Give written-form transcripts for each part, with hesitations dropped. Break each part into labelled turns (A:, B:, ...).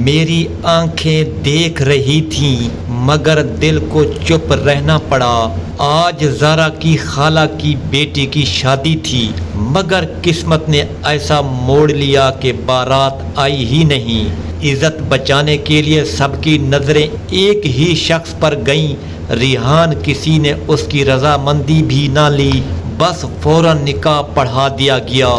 A: میری آنکھیں دیکھ رہی تھیں مگر دل کو چپ رہنا پڑا۔ آج زارا کی خالہ کی بیٹی کی شادی تھی مگر قسمت نے ایسا موڑ لیا کہ بارات آئی ہی نہیں۔ عزت بچانے کے لیے سب کی نظریں ایک ہی شخص پر گئیں۔ ریحان کسی نے اس کی رضامندی بھی نہ لی، بس فوراً نکاح پڑھا دیا گیا۔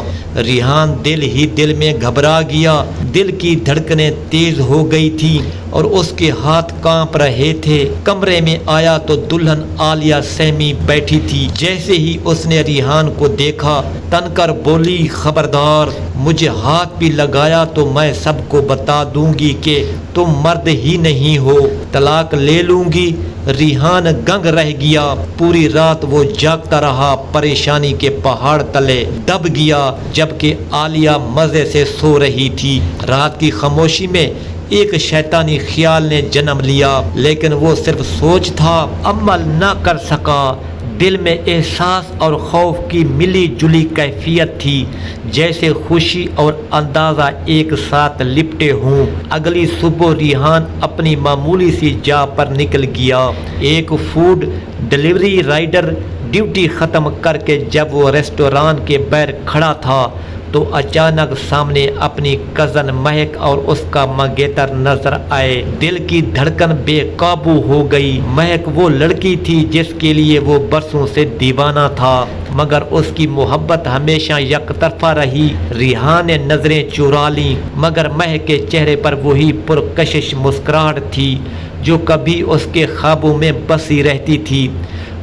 A: ریحان دل ہی دل میں گھبرا گیا، دل کی دھڑکنیں تیز ہو گئی تھی اور اس کے ہاتھ کانپ رہے تھے۔ کمرے میں آیا تو دلہن عالیہ سیمی بیٹھی تھی۔ جیسے ہی اس نے ریحان کو دیکھا تن کر بولی، خبردار، مجھے ہاتھ بھی لگایا تو میں سب کو بتا دوں گی کہ تم مرد ہی نہیں ہو، طلاق لے لوں گی۔ ریحان گنگ رہ گیا۔ پوری رات وہ جاگتا رہا، پریشانی کے پہاڑ تلے دب گیا، جبکہ عالیہ مزے سے سو رہی تھی۔ رات کی خاموشی میں ایک شیطانی خیال نے جنم لیا، لیکن وہ صرف سوچ تھا، عمل نہ کر سکا۔ دل میں احساس اور خوف کی ملی جلی کیفیت تھی، جیسے خوشی اور اندازہ ایک ساتھ لپٹے ہوں۔ اگلی صبح ریحان اپنی معمولی سی جا پر نکل گیا۔ ایک فوڈ ڈلیوری رائڈر ڈیوٹی ختم کر کے جب وہ ریسٹوران کے باہر کھڑا تھا تو اچانک سامنے اپنی کزن مہک اور اس کا منگیتر نظر آئے۔ دل کی دھڑکن بے قابو ہو گئی۔ مہک وہ لڑکی تھی جس کے لیے وہ برسوں سے دیوانہ تھا، مگر اس کی محبت ہمیشہ یک طرفہ رہی۔ ریحان نے نظریں چرا لیں مگر مہک کے چہرے پر وہی پرکشش مسکراہٹ تھی جو کبھی اس کے خوابوں میں بسی رہتی تھی۔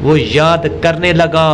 A: وہ یاد کرنے لگا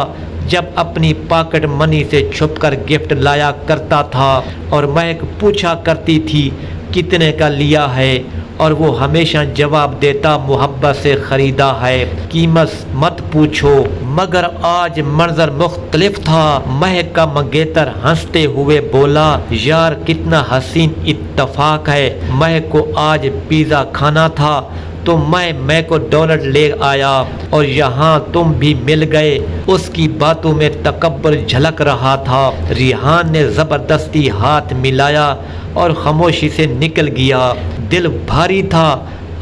A: جب اپنی پاکٹ منی سے چھپ کر گفٹ لایا کرتا تھا اور مہک پوچھا کرتی تھی کتنے کا لیا ہے، اور وہ ہمیشہ جواب دیتا محبت سے خریدا ہے، قیمت مت پوچھو۔ مگر آج منظر مختلف تھا۔ مہک کا منگیتر ہنستے ہوئے بولا، یار کتنا حسین اتفاق ہے، مہک کو آج پیزا کھانا تھا تو میں میکڈونلڈ لے آیا اور یہاں تم بھی مل گئے۔ اس کی باتوں میں تکبر جھلک رہا تھا۔ ریحان نے زبردستی ہاتھ ملایا اور خاموشی سے نکل گیا۔ دل بھاری تھا،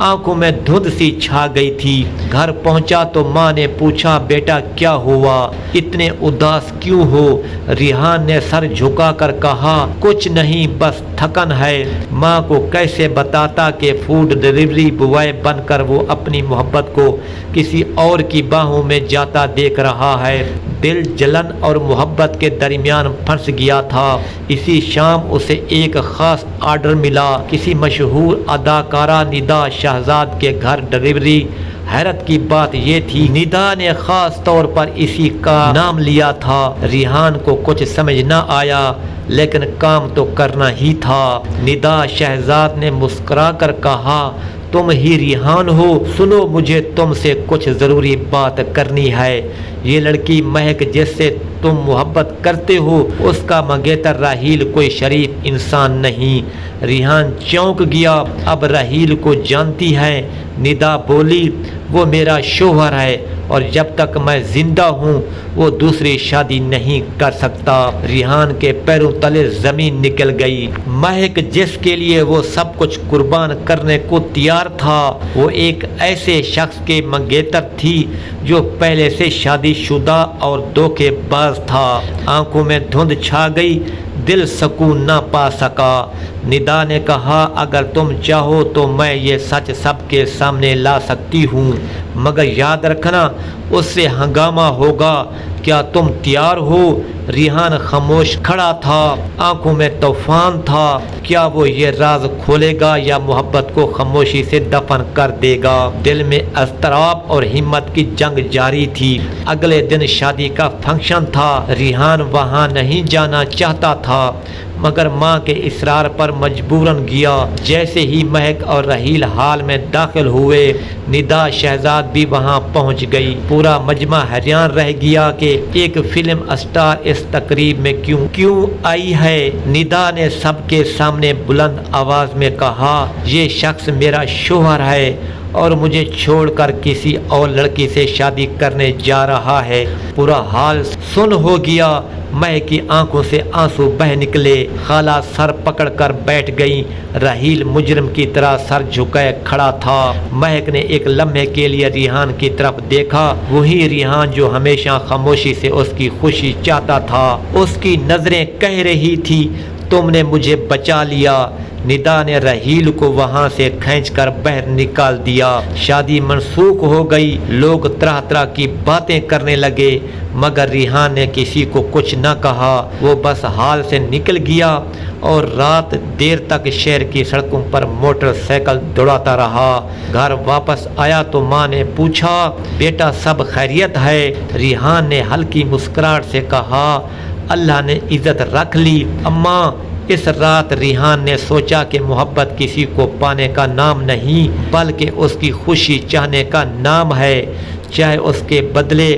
A: آنکھوں میں دھند سی چھا گئی تھی۔ گھر پہنچا تو ماں نے پوچھا، بیٹا کیا ہوا، اتنے اداس کیوں ہو؟ ریحان نے سر جھکا کر کہا، کچھ نہیں، بس تھکن ہے۔ ماں کو کیسے بتاتا کہ فوڈ ڈلیوری بوائے بن کر وہ اپنی محبت کو کسی اور کی باہوں میں جاتا دیکھ رہا ہے۔ دل جلن اور محبت کے درمیان پھنس گیا تھا۔ اسی شام اسے ایک خاص آرڈر ملا، کسی مشہور اداکارہ ندا شہزاد کے گھر ڈلیوری۔ حیرت کی بات یہ تھی ندا نے خاص طور پر اسی کا نام لیا تھا۔ ریحان کو کچھ سمجھ نہ آیا لیکن کام تو کرنا ہی تھا۔ ندا شہزاد نے مسکرا کر کہا، تم ہی ریحان ہو؟ سنو، مجھے تم سے کچھ ضروری بات کرنی ہے۔ یہ لڑکی مہک جس سے تم محبت کرتے ہو، اس کا منگیتر راحیل کوئی شریف انسان نہیں۔ ریحان چونک گیا، اب راحیل کو جانتی ہے؟ ندا بولی، وہ میرا شوہر ہے اور جب تک میں زندہ ہوں وہ دوسری شادی نہیں کر سکتا۔ ریحان کے پیروں تلے زمین نکل گئی۔ مہک جس کے لیے وہ سب کچھ قربان کرنے کو تیار تھا، وہ ایک ایسے شخص کے منگیتر تھی جو پہلے سے شادی شدہ اور دھوکے باز تھا۔ آنکھوں میں دھند چھا گئی، دل سکون نہ پا سکا۔ ندا نے کہا، اگر تم چاہو تو میں یہ سچ سب کے سامنے لا سکتی ہوں، مگر یاد رکھنا اس سے ہنگامہ ہوگا۔ کیا تم تیار ہو؟ ریحان خاموش کھڑا تھا، آنکھوں میں طوفان تھا۔ کیا وہ یہ راز کھولے گا یا محبت کو خاموشی سے دفن کر دے گا؟ دل میں اضطراب اور ہمت کی جنگ جاری تھی۔ اگلے دن شادی کا فنکشن تھا۔ ریحان وہاں نہیں جانا چاہتا تھا مگر ماں کے اصرار پر مجبوراً گیا۔ جیسے ہی مہک اور راحیل ہال میں داخل ہوئے، ندا شہزاد بھی وہاں پہنچ گئی۔ پورا مجمع حیران رہ گیا کہ ایک فلم اسٹار اس تقریب میں کیوں آئی ہے۔ ندا نے سب کے سامنے بلند آواز میں کہا، یہ شخص میرا شوہر ہے اور مجھے چھوڑ کر کسی اور لڑکی سے شادی کرنے جا رہا ہے۔ پورا حال सुन हो गया। महक की आंखों से आंसू बह निकले। खाला सर पकड़ कर बैठ गई। राहील मुजरिम की तरह सर झुकाए खड़ा था। महक ने एक लम्हे के लिए रिहान की तरफ देखा। वही रिहान जो हमेशा खामोशी से उसकी खुशी चाहता था। उसकी नजरें कह रही थी, तुमने मुझे बचा लिया। निदा ने राहील को वहां से खींचकर बाहर निकाल दिया। शादी मनसूख हो गई। लोग तरह तरह की बातें करने लगे, मगर रिहान ने किसी को कुछ न कहा। वो बस हाल से निकल गया और रात देर तक शहर की सड़कों पर मोटरसाइकिल दौड़ाता रहा। घर वापस आया तो माँ ने पूछा, बेटा सब खैरियत है? रिहान ने हल्की मुस्कुराहट से कहा, अल्लाह ने इज्जत रख ली अम्मा। इस रात रिहान ने सोचा कि मोहब्बत किसी को पाने का नाम नहीं, बल्कि उसकी खुशी चाहने का नाम है, चाहे उसके बदले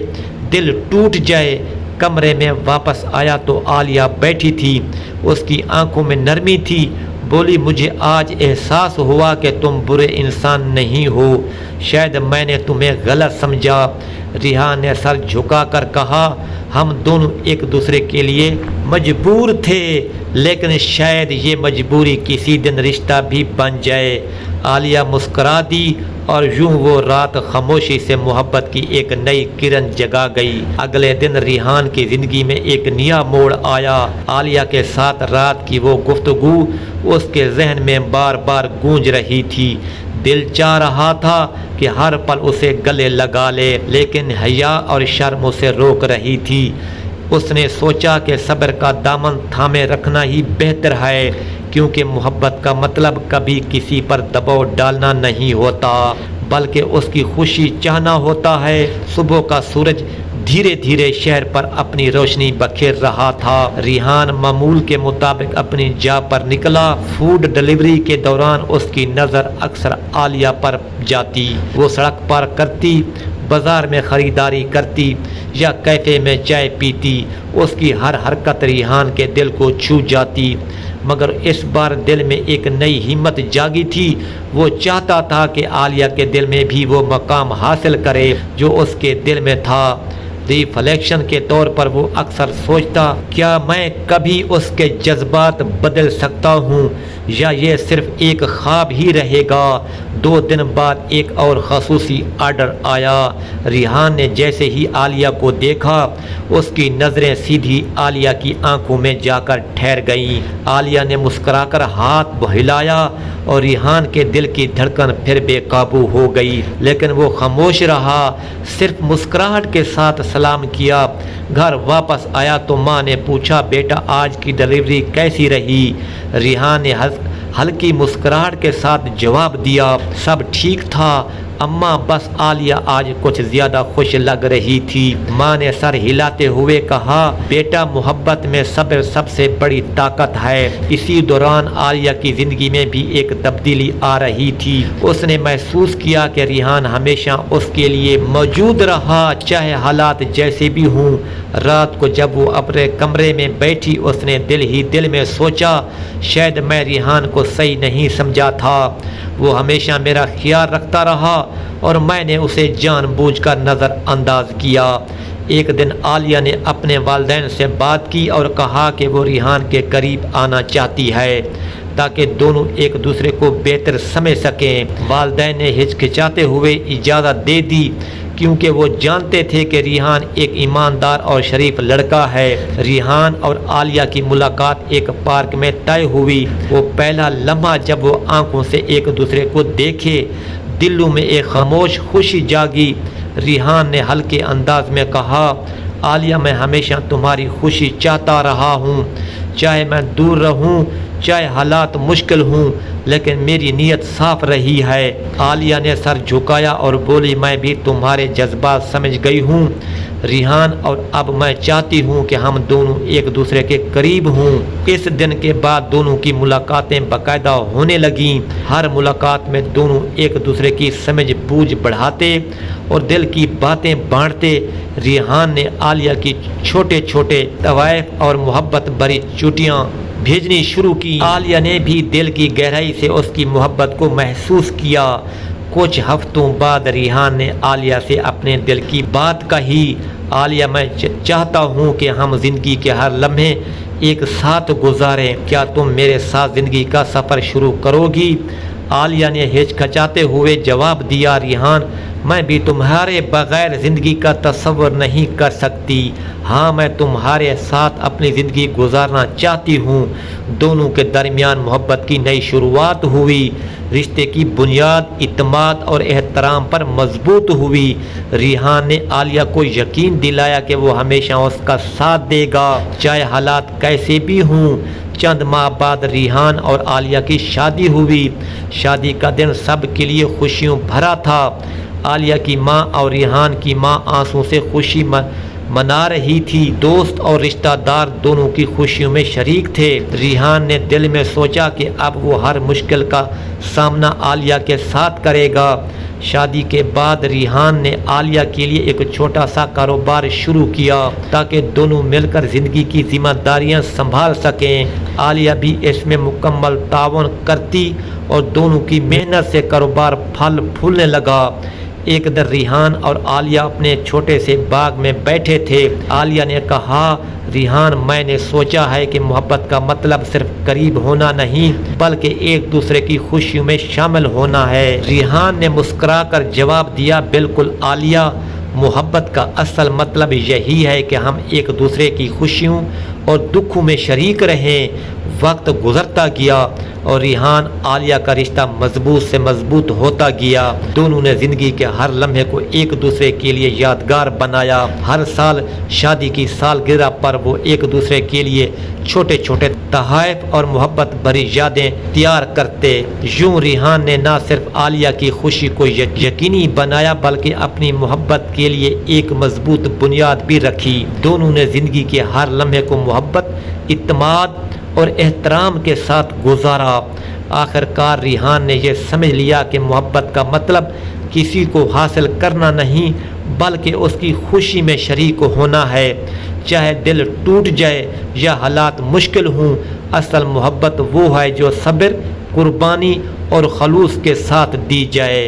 A: दिल टूट जाए। कमरे में वापस आया तो आलिया बैठी थी। उसकी आंखों में नरमी थी। बोली, मुझे आज एहसास हुआ कि तुम बुरे इंसान नहीं हो। शायद मैंने तुम्हें गलत समझा। रिहान ने सर झुकाकर कहा, हम दोनों एक दूसरे के लिए मजबूर थे, लेकिन शायद ये मजबूरी किसी दिन रिश्ता भी बन जाए। आलिया मुस्करा दी और यूं वो रात खामोशी से मोहब्बत की एक नई किरण जगा गई। अगले दिन रिहान की जिंदगी में एक नया मोड़ आया। आलिया के साथ रात की वो गुफ्तगू उसके जहन में बार बार गूंज रही थी। दिल चाह रहा था कि हर पल उसे गले लगा ले, लेकिन हया और शर्म उसे रोक रही थी। उसने सोचा कि सब्र का दामन थामे रखना ही बेहतर है, क्योंकि मोहब्बत का मतलब कभी किसी पर दबाव डालना नहीं होता, बल्कि उसकी खुशी चाहना होता है। सुबह का सूरज धीरे धीरे शहर पर अपनी रोशनी बखेर रहा था। रिहान मामूल के मुताबिक अपनी जॉब पर निकला। फूड डिलीवरी के दौरान उसकी नज़र अक्सर आलिया पर जाती। वो सड़क पार करती, बाजार में ख़रीदारी करती या कैफ़े में चाय पीती। उसकी हर हरकत रिहान के दिल को छू जाती, मगर इस बार दिल में एक नई हिम्मत जागी थी। वो चाहता था कि आलिया के दिल में भी वो मकाम हासिल करे जो उसके दिल में था। रिफ्लेक्शन के तौर पर वो अक्सर सोचता, क्या मैं कभी उसके जज्बात बदल सकता हूँ या ये सिर्फ एक ख्वाब ही रहेगा। 2 दिन बाद एक और खसूसी आर्डर आया। रिहान ने जैसे ही आलिया को देखा, उसकी नज़रें सीधी आलिया की आंखों में जाकर ठहर गईं। आलिया ने मुस्कुराकर हाथ हिलाया और रिहान के दिल की धड़कन फिर बेकाबू हो गई, लेकिन वो खामोश रहा। सिर्फ मुस्कुराहट के साथ सलाम किया। घर वापस आया तो माँ ने पूछा, बेटा आज की डिलीवरी कैसी रही? रिहान ने हल्की मुस्कुराहट के साथ जवाब दिया, सब ठीक था अम्मा, बस आलिया आज कुछ ज्यादा खुश लग रही थी। माँ ने सर हिलाते हुए कहा, बेटा मोहब्बत में सब्र सबसे बड़ी ताकत है। इसी दौरान आलिया की जिंदगी में भी एक तब्दीली आ रही थी। उसने महसूस किया कि रिहान हमेशा उसके लिए मौजूद रहा, चाहे हालात जैसे भी हों। रात को जब वो अपने कमरे में बैठी, उसने दिल ही दिल में सोचा, शायद मैं रिहान को सही नहीं समझा था। वो हमेशा मेरा ख्याल रखता रहा और मैंने उसे जानबूझकर नज़रअंदाज किया। एक दिन आलिया ने अपने वालिदैन से बात की और कहा कि वो रिहान के करीब आना चाहती है ताकि दोनों एक दूसरे को बेहतर समझ सकें। वालिदैन ने हिचकिचाते हुए इजाज़त दे दी, क्योंकि वो जानते थे कि रिहान एक ईमानदार और शरीफ लड़का है। रिहान और आलिया की मुलाकात एक पार्क में तय हुई। वो पहला लम्हा जब वो आंखों से एक दूसरे को देखे, दिलों में एक खामोश खुशी जागी। रिहान ने हल्के अंदाज में कहा, आलिया मैं हमेशा तुम्हारी खुशी चाहता रहा हूँ, चाहे मैं दूर रहूँ, चाहे हालात मुश्किल हों, लेकिन मेरी नीयत साफ रही है। आलिया ने सर झुकाया और बोली, मैं भी तुम्हारे जज्बात समझ गई हूँ रिहान, और अब मैं चाहती हूँ कि हम दोनों एक दूसरे के करीब हों। इस दिन के बाद दोनों की मुलाकातें बाकायदा होने लगीं। हर मुलाकात में दोनों एक दूसरे की समझ बूझ बढ़ाते और दिल की बातें बांटते। रिहान ने आलिया की छोटे छोटे तवाइफ और मोहब्बत भरी चुटियाँ भेजनी शुरू की। आलिया ने भी दिल की गहराई से उसकी मोहब्बत को महसूस किया। कुछ हफ्तों बाद रिहान ने आलिया से अपने दिल की बात कही। आलिया मैं चाहता हूँ कि हम ज़िंदगी के हर लम्हे एक साथ गुजारें, क्या तुम मेरे साथ ज़िंदगी का सफ़र शुरू करोगी? आलिया ने हिचकिचाते हुए जवाब दिया, रिहान मैं भी तुम्हारे बग़ैर ज़िंदगी का तसव्वुर नहीं कर सकती। हाँ, मैं तुम्हारे साथ अपनी ज़िंदगी गुजारना चाहती हूँ। दोनों के दरमियान मोहब्बत की नई शुरुआत हुई। रिश्ते की बुनियाद इत्मीनान और एहतराम पर मजबूत हुई। रिहान ने आलिया को यकीन दिलाया कि वो हमेशा उसका साथ देगा, चाहे हालात कैसे भी हों। चंद माह बाद रिहान और आलिया की शादी हुई। शादी का दिन सब के लिए खुशियों भरा था। आलिया की माँ और रिहान की माँ आंसू से खुशी मना रही थी। दोस्त और रिश्तेदार दोनों की खुशियों में शरीक थे। रिहान ने दिल में सोचा कि अब वो हर मुश्किल का सामना आलिया के साथ करेगा। शादी के बाद रिहान ने आलिया के लिए एक छोटा सा कारोबार शुरू किया ताकि दोनों मिलकर ज़िंदगी की जिम्मेदारियां संभाल सकें। आलिया भी इसमें मुकम्मल ताउन करती और दोनों की मेहनत से कारोबार फल फूलने लगा। एक दिन रिहान और आलिया अपने छोटे से बाग में बैठे थे। आलिया ने कहा, रिहान मैंने सोचा है कि मोहब्बत का मतलब सिर्फ करीब होना नहीं बल्कि एक दूसरे की खुशियों में शामिल होना है। रिहान ने मुस्कुराकर जवाब दिया, बिल्कुल आलिया, मोहब्बत का असल मतलब यही है कि हम एक दूसरे की खुशियों और दुखों में शरीक रहें। वक्त गुजरता गया और रिहान आलिया का रिश्ता मजबूत से मजबूत होता गया। दोनों ने ज़िंदगी के हर लम्हे को एक दूसरे के लिए यादगार बनाया। हर साल शादी की सालगिरह पर वो एक दूसरे के लिए छोटे छोटे तोहफ़े और मोहब्बत भरी यादें तैयार करते। यूं रिहान ने न सिर्फ आलिया की खुशी को यकीनी बनाया बल्कि अपनी मोहब्बत के लिए एक मजबूत बुनियाद भी रखी। दोनों ने ज़िंदगी के हर लम्हे को मोहब्बत, इत्मीनान और एहतराम के साथ गुजारा। आखिरकार रिहान ने यह समझ लिया कि मोहब्बत का मतलब किसी को हासिल करना नहीं बल्कि उसकी खुशी में शरीक होना है। चाहे दिल टूट जाए या हालात मुश्किल हों, असल मोहब्बत वो है जो सब्र, कुर्बानी और खलूस के साथ दी जाए।